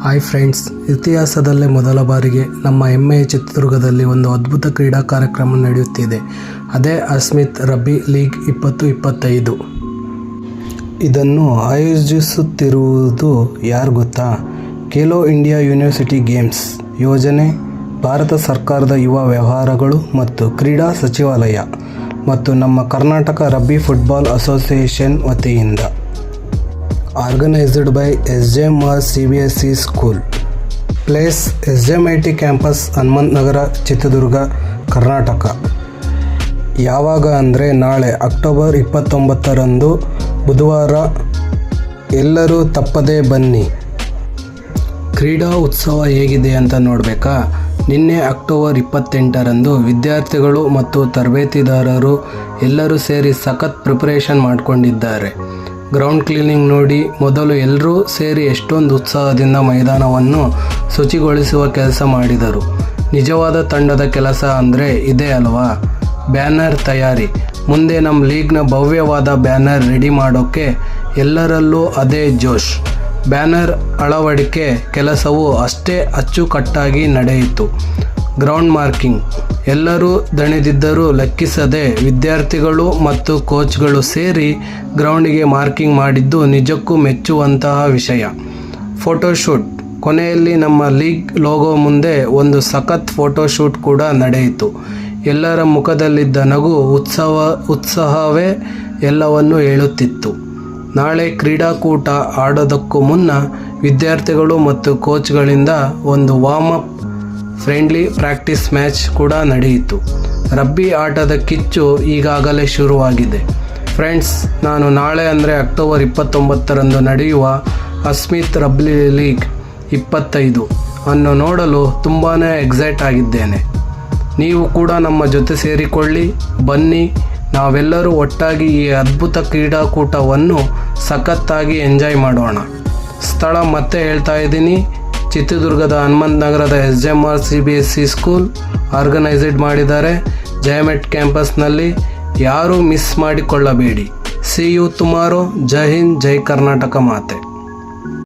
Hi friends, ಇತಿಹಾಸದಲ್ಲೇ ಮೊದಲ ಬಾರಿಗೆ ನಮ್ಮ ಹೆಮ್ಮೆಯ ಚಿತ್ರದುರ್ಗದಲ್ಲಿ ಒಂದು ಅದ್ಭುತ ಕ್ರೀಡಾ ಕಾರ್ಯಕ್ರಮ ನಡೆಯುತ್ತಿದೆ. ಅದೇ ಅಸ್ಮಿತ್ ರಬ್ಬಿ ಲೀಗ್ 2025. ಇದನ್ನು ಆಯೋಜಿಸುತ್ತಿರುವುದು ಯಾರು ಗೊತ್ತಾ? ಖೇಲೋ ಇಂಡಿಯಾ ಯೂನಿವರ್ಸಿಟಿ ಗೇಮ್ಸ್ ಯೋಜನೆ, ಭಾರತ ಸರ್ಕಾರದ ಯುವ ವ್ಯವಹಾರಗಳು ಮತ್ತು ಕ್ರೀಡಾ ಸಚಿವಾಲಯ ಮತ್ತು ನಮ್ಮ ಕರ್ನಾಟಕ ರಬ್ಬಿ ಫುಟ್ಬಾಲ್ ಅಸೋಸಿಯೇಷನ್ ವತಿಯಿಂದ. Organised by SJMR CBSE school. Place SJMIT campus, Hanumantha Nagar, Chitradurga, Karnataka. ಯಾವಾಗ ಅಂದರೆ ನಾಳೆ ಅಕ್ಟೋಬರ್ 29ರಂದು ಬುಧವಾರ. ಎಲ್ಲರೂ ತಪ್ಪದೇ ಬನ್ನಿ. ಕ್ರೀಡಾ ಉತ್ಸವ ಹೇಗಿದೆ ಅಂತ ನೋಡಬೇಕಾ? ನಿನ್ನೆ ಅಕ್ಟೋಬರ್ 28ರಂದು ವಿದ್ಯಾರ್ಥಿಗಳು ಮತ್ತು ತರಬೇತಿದಾರರು ಎಲ್ಲರೂ ಸೇರಿ ಸಖತ್ ಪ್ರಿಪರೇಷನ್ ಮಾಡಿಕೊಂಡಿದ್ದಾರೆ. ಗ್ರೌಂಡ್ ಕ್ಲೀನಿಂಗ್ ನೋಡಿ. ಮೊದಲು ಎಲ್ಲರೂ ಸೇರಿ ಎಷ್ಟೊಂದು ಉತ್ಸಾಹದಿಂದ ಮೈದಾನವನ್ನು ಶುಚಿಗೊಳಿಸುವ ಕೆಲಸ ಮಾಡಿದರು. ನಿಜವಾದ ತಂಡದ ಕೆಲಸ ಅಂದರೆ ಇದೇ ಅಲ್ವಾ? ಬ್ಯಾನರ್ ತಯಾರಿ. ಮುಂದೆ ನಮ್ಮ ಲೀಗ್ನ ಭವ್ಯವಾದ ಬ್ಯಾನರ್ ರೆಡಿ ಮಾಡೋಕ್ಕೆ ಎಲ್ಲರಲ್ಲೂ ಅದೇ ಜೋಶ್. ಬ್ಯಾನರ್ ಅಳವಡಿಕೆ ಕೆಲಸವು ಅಷ್ಟೇ ಅಚ್ಚುಕಟ್ಟಾಗಿ ನಡೆಯಿತು. Ground marking. ಎಲ್ಲರೂ ದಣಿದಿದ್ದರೂ ಲೆಕ್ಕಿಸದೆ ವಿದ್ಯಾರ್ಥಿಗಳು ಮತ್ತು ಕೋಚ್ಗಳು ಸೇರಿ ಗ್ರೌಂಡಿಗೆ ಮಾರ್ಕಿಂಗ್ ಮಾಡಿದ್ದು ನಿಜಕ್ಕೂ ಮೆಚ್ಚುವಂತಹ ವಿಷಯ. ಫೋಟೋಶೂಟ್. ಕೊನೆಯಲ್ಲಿ ನಮ್ಮ ಲೀಗ್ ಲೋಗೋ ಮುಂದೆ ಒಂದು ಸಖತ್ ಫೋಟೋಶೂಟ್ ಕೂಡ ನಡೆಯಿತು. ಎಲ್ಲರ ಮುಖದಲ್ಲಿದ್ದ ನಗು, ಉತ್ಸಾಹವೇ ಎಲ್ಲವನ್ನು ಹೇಳುತ್ತಿತ್ತು. ನಾಳೆ ಕ್ರೀಡಾಕೂಟ ಆಡೋದಕ್ಕೂ ಮುನ್ನ ವಿದ್ಯಾರ್ಥಿಗಳು ಮತ್ತು ಕೋಚ್ಗಳಿಂದ ಒಂದು warm up friendly practice match ಕೂಡ ನಡೆಯಿತು. ರಬ್ಬಿ ಆಟದ ಕಿಚ್ಚು ಈಗಾಗಲೇ ಶುರುವಾಗಿದೆ. ಫ್ರೆಂಡ್ಸ್, ನಾನು ನಾಳೆ ಅಂದರೆ ಅಕ್ಟೋಬರ್ 29ರಂದು ನಡೆಯುವ ಅಸ್ಮಿತ್ ರಬ್ಬಿ ಲೀಗ್ 25 ಅನ್ನು ನೋಡಲು ತುಂಬಾ ಎಕ್ಸೈಟ್ ಆಗಿದ್ದೇನೆ. ನೀವು ಕೂಡ ನಮ್ಮ ಜೊತೆ ಸೇರಿಕೊಳ್ಳಿ. ಬನ್ನಿ, ನಾವೆಲ್ಲರೂ ಒಟ್ಟಾಗಿ ಈ ಅದ್ಭುತ ಕ್ರೀಡಾಕೂಟವನ್ನು ಸಖತ್ತಾಗಿ ಎಂಜಾಯ್ ಮಾಡೋಣ. ಸ್ಥಳ ಮತ್ತೆ ಹೇಳ್ತಾ ಇದ್ದೀನಿ, ಚಿತ್ರದುರ್ಗದ ಹನುಮಂತ ನಗರದ SJMR CBSE ಸ್ಕೂಲ್ ಆರ್ಗನೈಸ್ಡ್ ಮಾಡಿದ್ದಾರೆ. JMIT ಕ್ಯಾಂಪಸ್ನಲ್ಲಿ. ಯಾರೂ ಮಿಸ್ ಮಾಡಿಕೊಳ್ಳಬೇಡಿ. See you tomorrow. Jai Hind, Jai Karnataka ಮಾತೆ.